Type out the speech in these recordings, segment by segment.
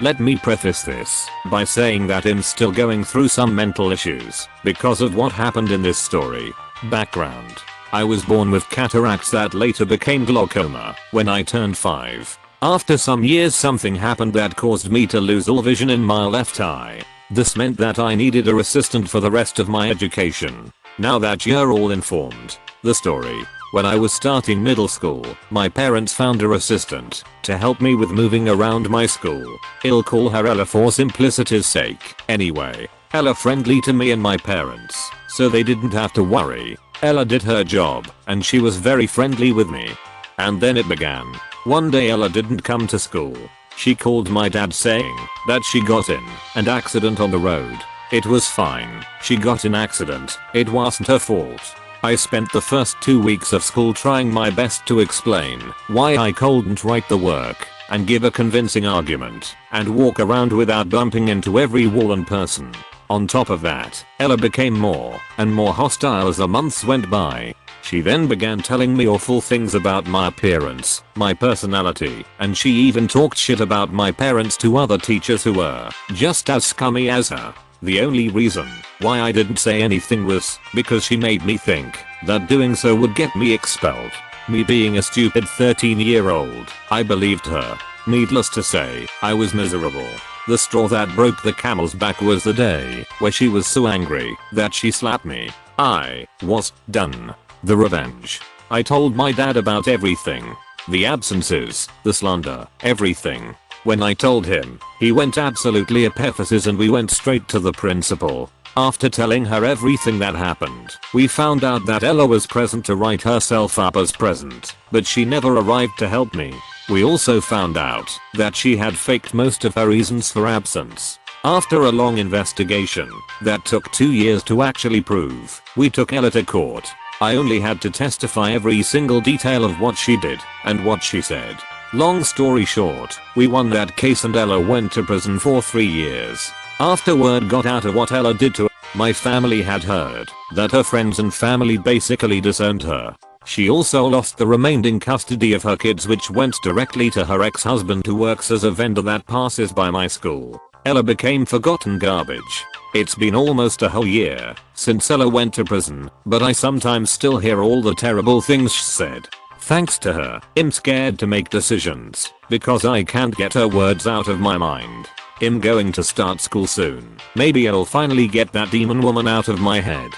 Let me preface this by saying that I'm still going through some mental issues because of what happened in this story. Background. I was born with cataracts that later became glaucoma when I turned 5. After some years something happened that caused me to lose all vision in my left eye. This meant that I needed a assistant for the rest of my education. Now that you're all informed, the story. When I was starting middle school, my parents found an assistant to help me with moving around my school. I'll call her Ella for simplicity's sake. Anyway, Ella friendly to me and my parents, so they didn't have to worry. Ella did her job, and she was very friendly with me. And then it began. One day Ella didn't come to school. She called my dad saying that she got in an accident on the road. It was fine. She got in accident. It wasn't her fault. I spent the first 2 weeks of school trying my best to explain why I couldn't write the work and give a convincing argument and walk around without bumping into every wall and person. On top of that, Ella became more and more hostile as the months went by. She then began telling me awful things about my appearance, my personality, and she even talked shit about my parents to other teachers who were just as scummy as her. The only reason why I didn't say anything was because she made me think that doing so would get me expelled. Me being a stupid 13-year-old, I believed her. Needless to say, I was miserable. The straw that broke the camel's back was the day where she was so angry that she slapped me. I was done. The revenge. I told my dad about everything. The absences, the slander, everything. When I told him, he went absolutely apophysis and we went straight to the principal. After telling her everything that happened, we found out that Ella was present to write herself up as present, but she never arrived to help me. We also found out that she had faked most of her reasons for absence. After a long investigation that took 2 years to actually prove, we took Ella to court. I only had to testify every single detail of what she did and what she said. Long story short, we won that case and Ella went to prison for 3 years. After word got out of what Ella did to her, my family had heard that her friends and family basically disowned her. She also lost the remaining custody of her kids, which went directly to her ex-husband who works as a vendor that passes by my school. Ella became forgotten garbage. It's been almost a whole year since Ella went to prison, but I sometimes still hear all the terrible things she said. Thanks to her, I'm scared to make decisions because I can't get her words out of my mind. I'm going to start school soon. Maybe I'll finally get that demon woman out of my head.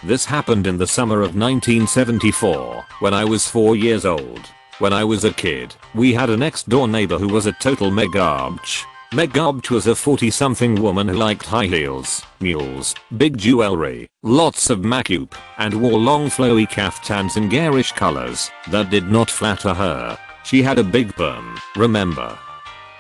This happened in the summer of 1974 when I was 4 years old. When I was a kid, we had a next door neighbor who was a total megabch. Megabch was a 40-something woman who liked high heels, mules, big jewelry, lots of makeup, and wore long flowy kaftans in garish colors that did not flatter her. She had a big bum, remember?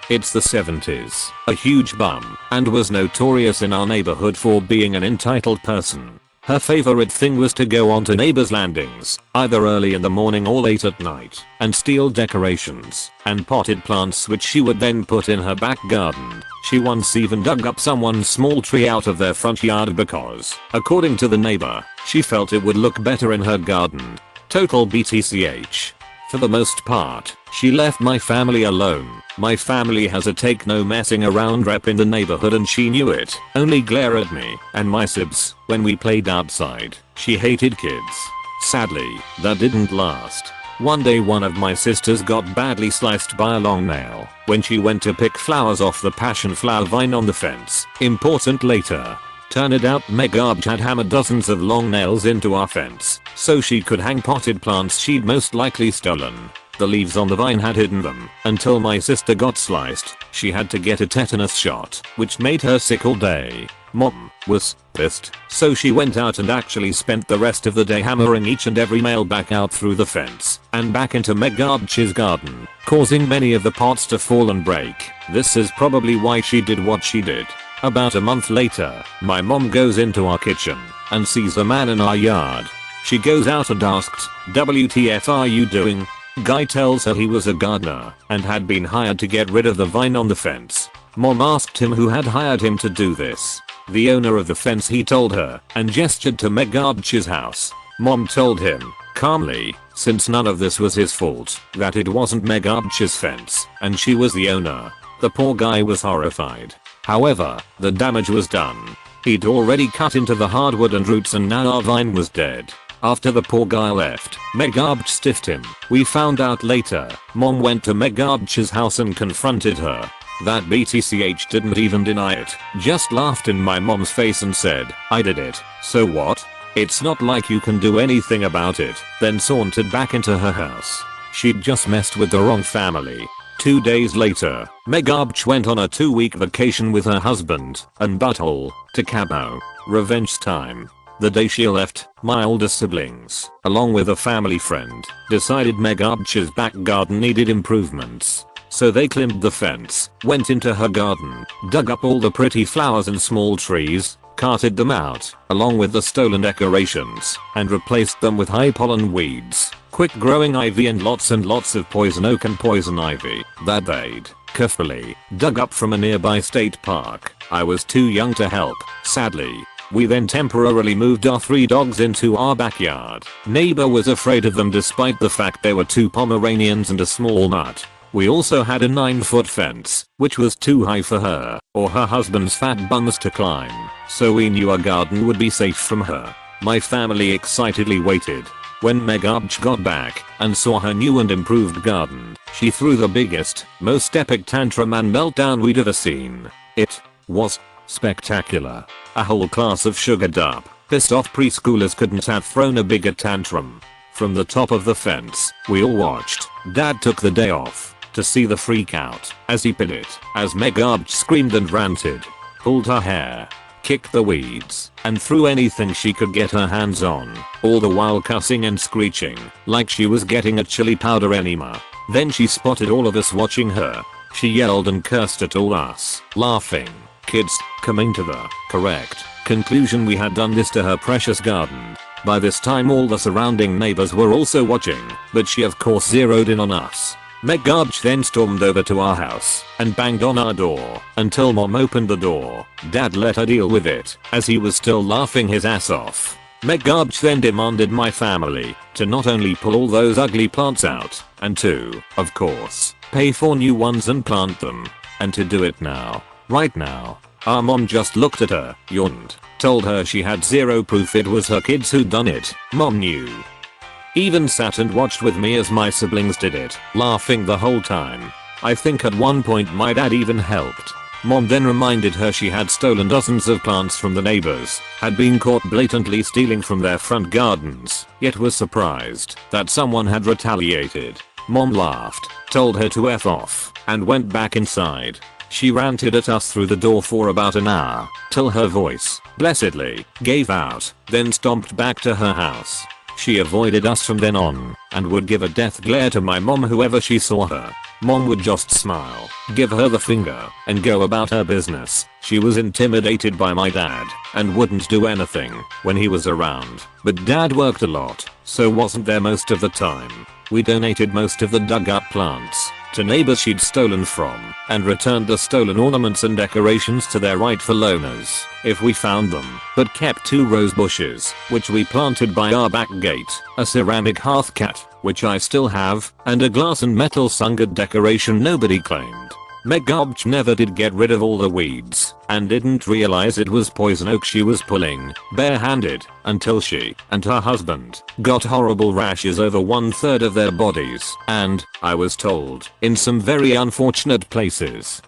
It's the 70s, a huge bum, and was notorious in our neighborhood for being an entitled person. Her favorite thing was to go onto neighbors' landings, either early in the morning or late at night, and steal decorations and potted plants which she would then put in her back garden. She once even dug up someone's small tree out of their front yard because, according to the neighbor, she felt it would look better in her garden. Total BTCH. For the most part, she left my family alone. My family has a take no messing around rep in the neighborhood and she knew it. Only glare at me and my sibs when we played outside. She hated kids. Sadly, that didn't last. One day one of my sisters got badly sliced by a long nail when she went to pick flowers off the passion flower vine on the fence. Important later. Turned out Megabch had hammered dozens of long nails into our fence so she could hang potted plants she'd most likely stolen. The leaves on the vine had hidden them until my sister got sliced. She had to get a tetanus shot, which made her sick all day. Mom was pissed, so she went out and actually spent the rest of the day hammering each and every nail back out through the fence and back into Megabch's garden, causing many of the pots to fall and break. This is probably why she did what she did. About a month later, my mom goes into our kitchen and sees a man in our yard. She goes out and asks, "WTF are you doing?" Guy tells her he was a gardener and had been hired to get rid of the vine on the fence. Mom asked him who had hired him to do this. The owner of the fence, he told her, and gestured to Megabch's house. Mom told him, calmly, since none of this was his fault, that it wasn't Megabch's fence, and she was the owner. The poor guy was horrified. However, the damage was done. He'd already cut into the hardwood and roots and now our vine was dead. After the poor guy left, Megabch stiffed him. We found out later, Mom went to Megabch's house and confronted her. That BTCH didn't even deny it, just laughed in my mom's face and said, "I did it, so what? It's not like you can do anything about it," then sauntered back into her house. She'd just messed with the wrong family. 2 days later, Megabch went on a 2-week vacation with her husband and butthole to Cabo. Revenge time. The day she left, my older siblings, along with a family friend, decided Megabch's back garden needed improvements. So they climbed the fence, went into her garden, dug up all the pretty flowers and small trees, carted them out, along with the stolen decorations, and replaced them with high pollen weeds, quick growing ivy and lots of poison oak and poison ivy that they'd carefully dug up from a nearby state park. I was too young to help, sadly. We then temporarily moved our 3 dogs into our backyard. Neighbor was afraid of them despite the fact they were 2 Pomeranians and a small mutt. We also had a 9-foot fence, which was too high for her or her husband's fat buns to climb, so we knew our garden would be safe from her. My family excitedly waited. When Megabch got back and saw her new and improved garden, she threw the biggest, most epic tantrum and meltdown we'd ever seen. It was spectacular. A whole class of sugared up, pissed off preschoolers couldn't have thrown a bigger tantrum. From the top of the fence, we all watched. Dad took the day off to see the freak out as he pit it, as Megabch screamed and ranted, pulled her hair, kicked the weeds, and threw anything she could get her hands on, all the while cussing and screeching like she was getting a chili powder enema. Then she spotted all of us watching her. She yelled and cursed at all us, laughing. Kids, coming to the correct conclusion we had done this to her precious garden. By this time all the surrounding neighbors were also watching, but she of course zeroed in on us. Megabch then stormed over to our house and banged on our door until Mom opened the door. Dad let her deal with it as he was still laughing his ass off. Megabch then demanded my family to not only pull all those ugly plants out and to, of course, pay for new ones and plant them, and to do it now. Right now. Our mom just looked at her, yawned, told her she had zero proof it was her kids who'd done it. Mom knew. Even sat and watched with me as my siblings did it, laughing the whole time. I think at one point my dad even helped. Mom then reminded her she had stolen dozens of plants from the neighbors, had been caught blatantly stealing from their front gardens, yet was surprised that someone had retaliated. Mom laughed, told her to F off, and went back inside. She ranted at us through the door for about an hour, till her voice, blessedly, gave out, then stomped back to her house. She avoided us from then on, and would give a death glare to my mom whoever she saw her. Mom would just smile, give her the finger, and go about her business. She was intimidated by my dad, and wouldn't do anything when he was around. But dad worked a lot, so wasn't there most of the time. We donated most of the dug up plants to neighbors she'd stolen from, and returned the stolen ornaments and decorations to their rightful owners, if we found them, but kept 2 rose bushes, which we planted by our back gate, a ceramic hearth cat, which I still have, and a glass and metal sungard decoration nobody claimed. Megabch never did get rid of all the weeds, and didn't realize it was poison oak she was pulling, barehanded, until she and her husband got horrible rashes over 1/3 of their bodies, and, I was told, in some very unfortunate places.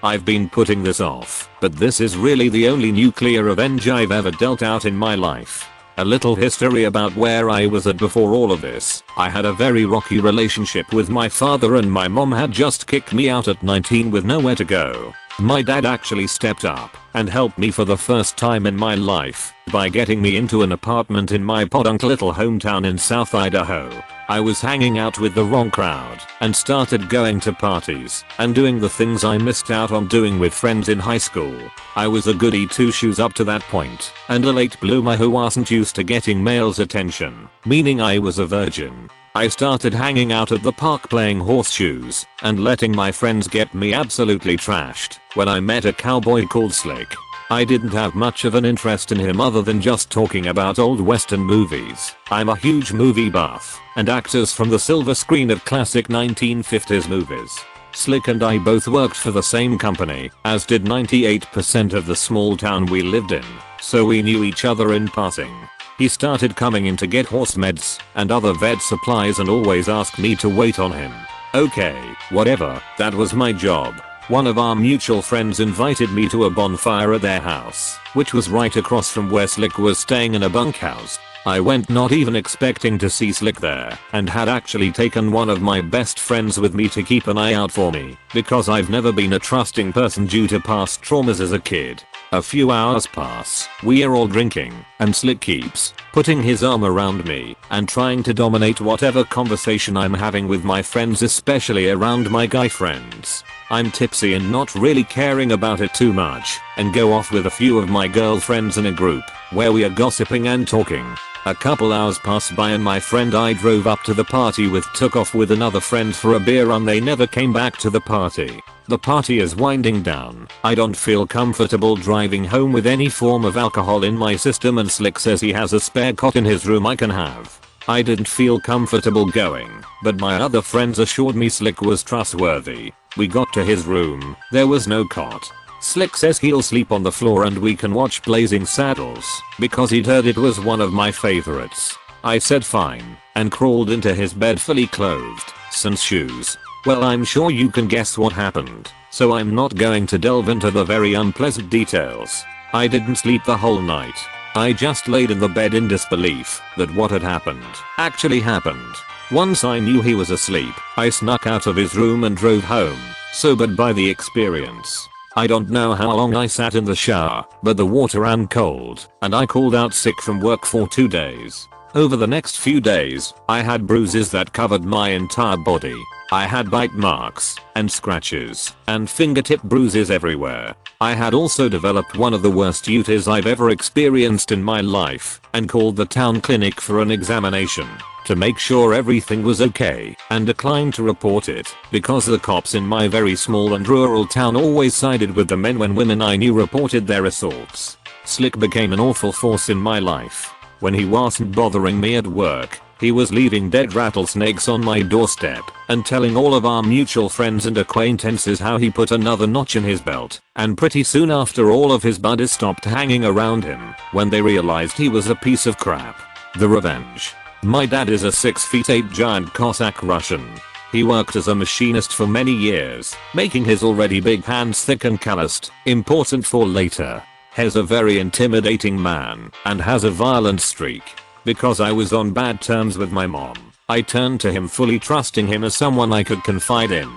I've been putting this off, but this is really the only nuclear revenge I've ever dealt out in my life. A little history about where I was at before all of this. I had a very rocky relationship with my father and my mom had just kicked me out at 19 with nowhere to go. My dad actually stepped up and helped me for the first time in my life by getting me into an apartment in my podunk little hometown in South Idaho. I was hanging out with the wrong crowd and started going to parties and doing the things I missed out on doing with friends in high school. I was a goody 2 shoes up to that point and a late bloomer who wasn't used to getting male's attention, meaning I was a virgin. I started hanging out at the park playing horseshoes and letting my friends get me absolutely trashed when I met a cowboy called Slick. I didn't have much of an interest in him other than just talking about old western movies. I'm a huge movie buff and actors from the silver screen of classic 1950s movies. Slick and I both worked for the same company, as did 98% of the small town we lived in, so we knew each other in passing. He started coming in to get horse meds and other vet supplies and always asked me to wait on him. Okay, whatever, that was my job. One of our mutual friends invited me to a bonfire at their house, which was right across from where Slick was staying in a bunkhouse. I went not even expecting to see Slick there, and had actually taken one of my best friends with me to keep an eye out for me, because I've never been a trusting person due to past traumas as a kid. A few hours pass, we are all drinking, and Slick keeps putting his arm around me and trying to dominate whatever conversation I'm having with my friends, especially around my guy friends. I'm tipsy and not really caring about it too much, and go off with a few of my girlfriends in a group, where we are gossiping and talking. A couple hours pass by and my friend I drove up to the party with took off with another friend for a beer and they never came back to the party. The party is winding down. I don't feel comfortable driving home with any form of alcohol in my system and Slick says he has a spare cot in his room I can have. I didn't feel comfortable going, but my other friends assured me Slick was trustworthy. We got to his room, there was no cot. Slick says he'll sleep on the floor and we can watch Blazing Saddles, because he'd heard it was one of my favorites. I said fine, and crawled into his bed fully clothed, sans shoes. Well, I'm sure you can guess what happened, so I'm not going to delve into the very unpleasant details. I didn't sleep the whole night. I just laid in the bed in disbelief that what had happened actually happened. Once I knew he was asleep, I snuck out of his room and drove home, sobered by the experience. I don't know how long I sat in the shower, but the water ran cold, and I called out sick from work for 2 days. Over the next few days, I had bruises that covered my entire body. I had bite marks, and scratches, and fingertip bruises everywhere. I had also developed one of the worst UTIs I've ever experienced in my life, and called the town clinic for an examination to make sure everything was okay, and declined to report it, because the cops in my very small and rural town always sided with the men when women I knew reported their assaults. Slick became an awful force in my life. When he wasn't bothering me at work, he was leaving dead rattlesnakes on my doorstep, and telling all of our mutual friends and acquaintances how he put another notch in his belt, and pretty soon after all of his buddies stopped hanging around him, when they realized he was a piece of crap. The revenge. My dad is a 6'8" giant Cossack Russian. He worked as a machinist for many years, making his already big hands thick and calloused, important for later. He's a very intimidating man, and has a violent streak. Because I was on bad terms with my mom, I turned to him fully trusting him as someone I could confide in.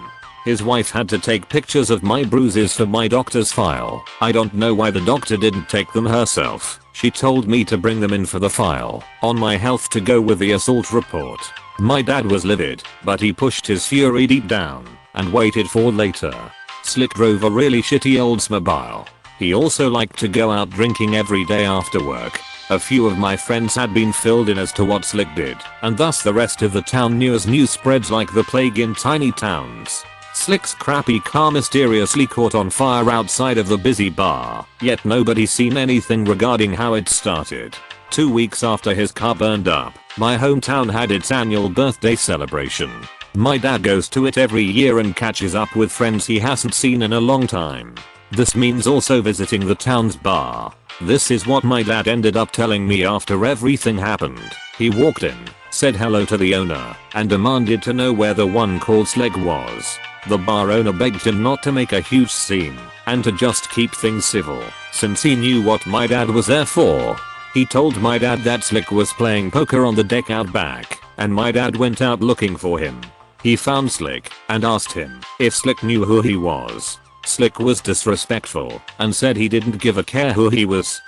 His wife had to take pictures of my bruises for my doctor's file. I don't know why the doctor didn't take them herself. She told me to bring them in for the file on my health to go with the assault report. My dad was livid, but he pushed his fury deep down and waited for later. Slick drove a really shitty Oldsmobile. He also liked to go out drinking every day after work. A few of my friends had been filled in as to what Slick did, and thus the rest of the town knew as news spreads like the plague in tiny towns. Slick's crappy car mysteriously caught on fire outside of the busy bar, yet nobody seen anything regarding how it started. 2 weeks after his car burned up, my hometown had its annual birthday celebration. My dad goes to it every year and catches up with friends he hasn't seen in a long time. This means also visiting the town's bar. This is what my dad ended up telling me after everything happened. He walked in, said hello to the owner, and demanded to know where the one called Slick was. The bar owner begged him not to make a huge scene, and to just keep things civil, since he knew what my dad was there for. He told my dad that Slick was playing poker on the deck out back, and my dad went out looking for him. He found Slick, and asked him if Slick knew who he was. Slick was disrespectful, and said he didn't give a care who he was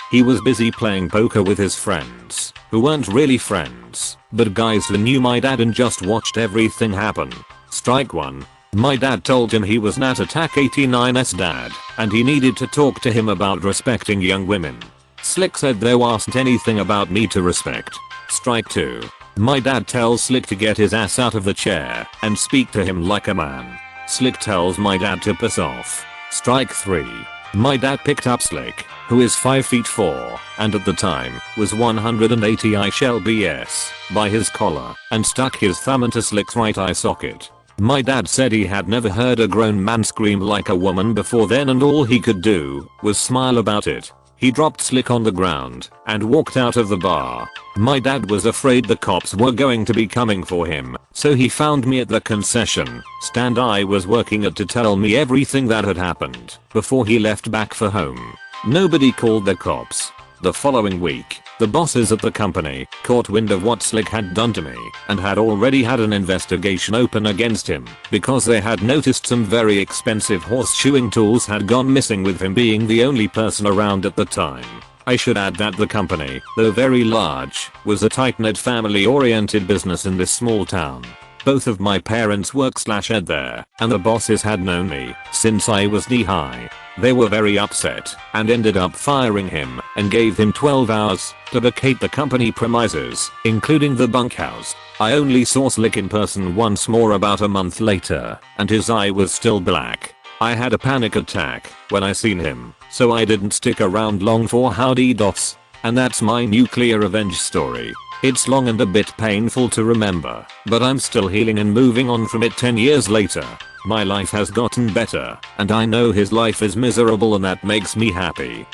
busy playing poker with his friends, who weren't really friends, but guys who knew my dad and just watched everything happen. Strike one. My dad told him he was Nat Attack 89's dad, and he needed to talk to him about respecting young women. Slick said there wasn't anything about me to respect. Strike 2. My dad tells Slick to get his ass out of the chair and speak to him like a man. Slick tells my dad to piss off. Strike 3. My dad picked up Slick, who is 5 feet 4, and at the time, was 180 I shall BS, by his collar, and stuck his thumb into Slick's right eye socket. My dad said he had never heard a grown man scream like a woman before then, and all he could do was smile about it. He dropped Slick on the ground and walked out of the bar. My dad was afraid the cops were going to be coming for him, so he found me at the concession stand I was working at to tell me everything that had happened before he left back for home. Nobody called the cops. The following week, the bosses at the company caught wind of what Slick had done to me and had already had an investigation open against him because they had noticed some very expensive horseshoeing tools had gone missing, with him being the only person around at the time. I should add that the company, though very large, was a tight-knit family-oriented business in this small town. Both of my parents work/ed there, and the bosses had known me since I was knee-high. They were very upset and ended up firing him and gave him 12 hours to vacate the company premises, including the bunkhouse. I only saw Slick in person once more about a month later, and his eye was still black. I had a panic attack when I seen him, so I didn't stick around long for howdy dots. And that's my nuclear revenge story. It's long and a bit painful to remember, but I'm still healing and moving on from it 10 years later. My life has gotten better, and I know his life is miserable, and that makes me happy.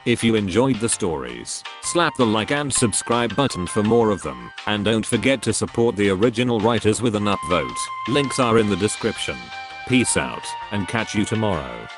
If you enjoyed the stories, slap the like and subscribe button for more of them, and don't forget to support the original writers with an upvote. Links are in the description. Peace out, and catch you tomorrow.